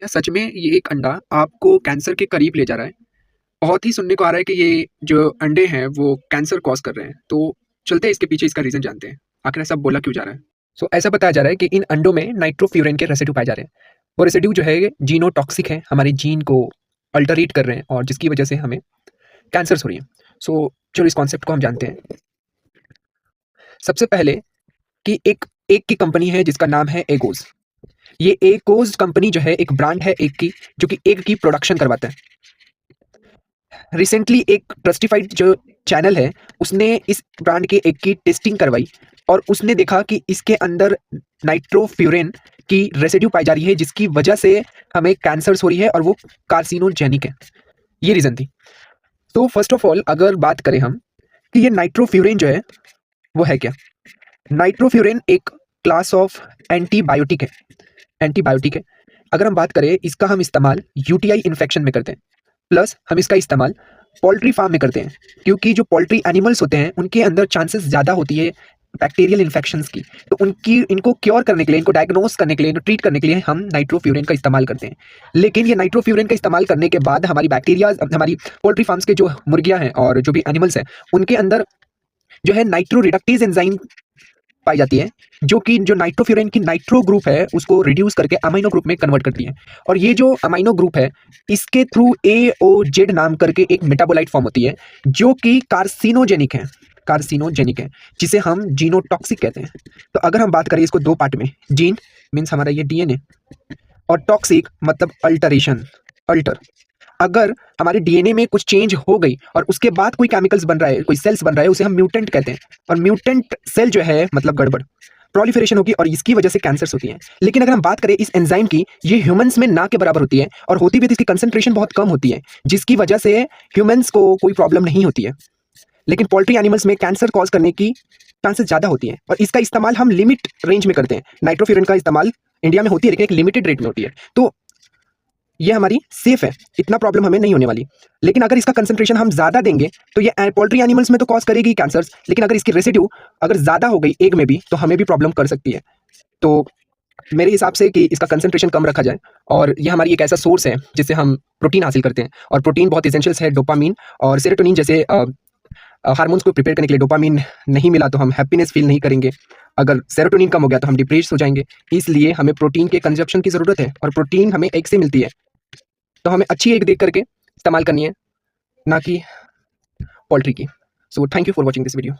क्या सच में ये एक अंडा आपको कैंसर के करीब ले जा रहा है? बहुत ही सुनने को आ रहा है कि ये जो अंडे हैं वो कैंसर कॉज़ कर रहे हैं। तो चलते हैं इसके पीछे इसका रीज़न जानते हैं। आखिर ऐसा बोला क्यों जा रहा है? ऐसा बताया जा रहा है कि इन अंडों में नाइट्रोफ्यूरेन के रेसिड्यू पाए जा रहे हैं। वो रेसिड्यू जो है जीनोटॉक्सिक है, हमारे जीन को अल्टरेट कर रहे हैं और जिसकी वजह से हमें कैंसर्स हो रही हैं। चलो इस कॉन्सेप्ट को हम जानते हैं। सबसे पहले कि एक एक की कंपनी है जिसका नाम है एगोज़। ये एगोज़ कंपनी जो है एक ब्रांड है एग की, जो कि एग की प्रोडक्शन करवाता है। रिसेंटली एक ट्रस्टिफाइड जो चैनल है, उसने इस ब्रांड के एग की टेस्टिंग करवाई और उसने देखा कि इसके अंदर नाइट्रोफ्यूरेन की रेसिड्यू पाई जा रही है, जिसकी वजह से हमें कैंसर्स हो रही है और वो कार्सिनोजेनिक है। ये रीज़न थी। तो फर्स्ट ऑफ ऑल अगर बात करें हम कि ये नाइट्रोफ्यूरेन जो है, वो है क्या? नाइट्रोफ्यूरेन एक क्लास ऑफ एंटीबायोटिक है। एंटीबायोटिक है। अगर हम बात करें, इसका हम इस्तेमाल यूटीआई इन्फेक्शन में करते हैं। प्लस हम इसका इस्तेमाल पोल्ट्री फार्म में करते हैं, क्योंकि जो पोल्ट्री एनिमल्स होते हैं उनके अंदर चांसेस ज़्यादा होती है बैक्टीरियल इन्फेक्शंस की। तो उनकी इनको क्योर करने के लिए, इनको डायग्नोस करने के लिए, इनको ट्रीट करने के लिए हम नाइट्रोफ्यूरेन का इस्तेमाल करते हैं। लेकिन ये नाइट्रोफ्यूरेन का इस्तेमाल करने के बाद हमारी बैक्टीरिया, हमारी पोल्ट्री फार्म्स के जो मुर्गियाँ हैं और जो भी एनिमल्स हैं, उनके अंदर जो है नाइट्रो रिडक्टेज एंजाइम पाई जाती है, जो कि जो नाइट्रोफ्यूरेन की नाइट्रो ग्रुप है उसको रिड्यूस करके अमाइनो ग्रुप में कन्वर्ट करती है। और ये जो अमाइनो ग्रुप है, इसके थ्रू AOZ नाम करके एक मेटाबोलाइट फॉर्म होती है, जो कि कार्सिनोजेनिक है। कार्सिनोजेनिक है, जिसे हम जीनोटॉक्सिक कहते हैं। तो अगर हम बात करें इसको दो पार्ट में, जीन मीन्स हमारा ये डीएनए, और टॉक्सिक मतलब अल्टरेशन, अल्टर। अगर हमारे डीएनए में कुछ चेंज हो गई और उसके बाद कोई केमिकल्स बन रहा है, कोई सेल्स बन रहा है, उसे हम म्यूटेंट कहते हैं। और म्यूटेंट सेल जो है मतलब गड़बड़, प्रोलिफरेशन होगी और इसकी वजह से कैंसर्स होती हैं। लेकिन अगर हम बात करें इस एंजाइम की, ये ह्यूमंस में ना के बराबर होती है और होती भी तो इसकी कंसंट्रेशन बहुत कम होती है, जिसकी वजह से ह्यूमंस को कोई प्रॉब्लम नहीं होती है। लेकिन पोल्ट्री एनिमल्स में कैंसर कॉज करने की चांसेस ज़्यादा होती हैं और इसका इस्तेमाल हम लिमिट रेंज में करते हैं। नाइट्रोफ्यूरेन का इस्तेमाल इंडिया में होती है, लेकिन एक लिमिटेड रेट में होती है। तो ये हमारी सेफ है, इतना प्रॉब्लम हमें नहीं होने वाली। लेकिन अगर इसका कंसंट्रेशन हम ज़्यादा देंगे तो ये पोल्ट्री एनिमल्स में तो कॉज करेगी कैंसर्स, लेकिन अगर इसकी रेसिड्यू अगर ज़्यादा हो गई एग में भी, तो हमें भी प्रॉब्लम कर सकती है। तो मेरे हिसाब से कि इसका कंसंट्रेशन कम रखा जाए। और ये हमारी एक ऐसा सोर्स है जिससे हम प्रोटीन हासिल करते हैं, और प्रोटीन बहुत एसेंशियल्स है। डोपामीन और सेरोटोनिन जैसे हार्मोन्स को प्रिपेयर करने के लिए डोपामीन नहीं मिला तो हम हैप्पीनेस फील नहीं करेंगे। अगर सेरोटोनिन कम हो गया तो हम डिप्रेस्ड हो जाएंगे। इसलिए हमें प्रोटीन के कंजप्शन की ज़रूरत है, और प्रोटीन हमें एग से मिलती है। तो हमें अच्छी एग देख करके इस्तेमाल करनी है, ना कि पोल्ट्री की। So thank you for watching this video.